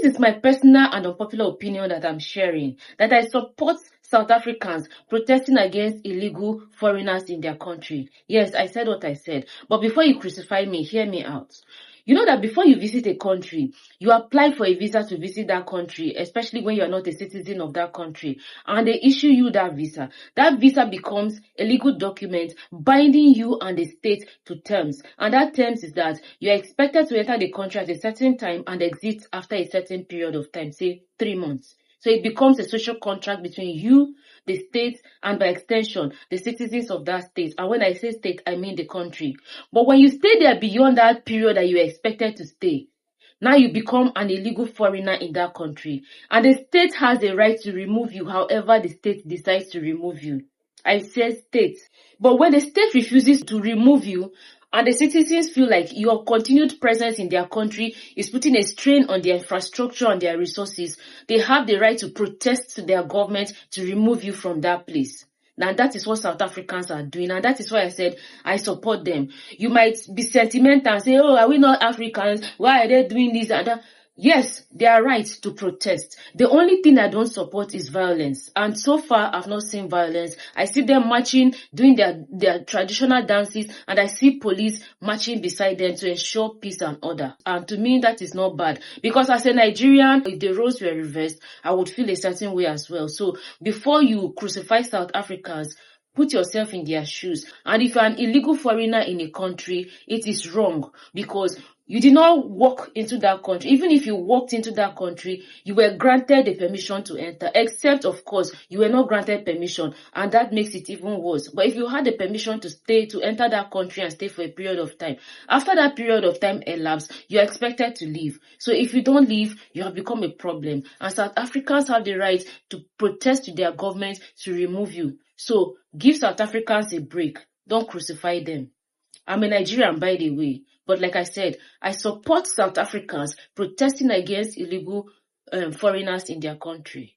This is my personal and unpopular opinion that I'm sharing, that I support South Africans protesting against illegal foreigners in their country. Yes, I said what I said. But before you crucify me, hear me out. You know that before you visit a country, you apply for a visa to visit that country, especially when you're not a citizen of that country, and they issue you that visa. That visa becomes a legal document binding you and the state to terms. And that terms is that you're expected to enter the country at a certain time and exit after a certain period of time, say 3 months. So it becomes a social contract between you, the state, and by extension, the citizens of that state. And when I say state, I mean the country. But when you stay there beyond that period that you are expected to stay, now you become an illegal foreigner in that country. And the state has the right to remove you however the state decides to remove you. I said state. But when the state refuses to remove you, and the citizens feel like your continued presence in their country is putting a strain on their infrastructure and their resources, they have the right to protest to their government to remove you from that place. Now that is what South Africans are doing, and that is why I said I support them. You might be sentimental and say, oh, are we not Africans? Why are they doing this and that? Yes, they are right to protest. The only thing I don't support is violence. And so far, I've not seen violence. I see them marching, doing their traditional dances, and I see police marching beside them to ensure peace and order. And to me, that is not bad. Because as a Nigerian, if the roles were reversed, I would feel a certain way as well. So before you crucify South Africans, put yourself in their shoes. And if you're an illegal foreigner in a country, it is wrong because you did not walk into that country. Even if you walked into that country, you were granted the permission to enter, except, of course, you were not granted permission, and that makes it even worse. But if you had the permission to enter that country and stay for a period of time, after that period of time elapsed, you are expected to leave. So if you don't leave, you have become a problem. And South Africans have the right to protest to their government to remove you. So give South Africans a break. Don't crucify them. I'm a Nigerian, by the way. But like I said, I support South Africans protesting against illegal foreigners in their country.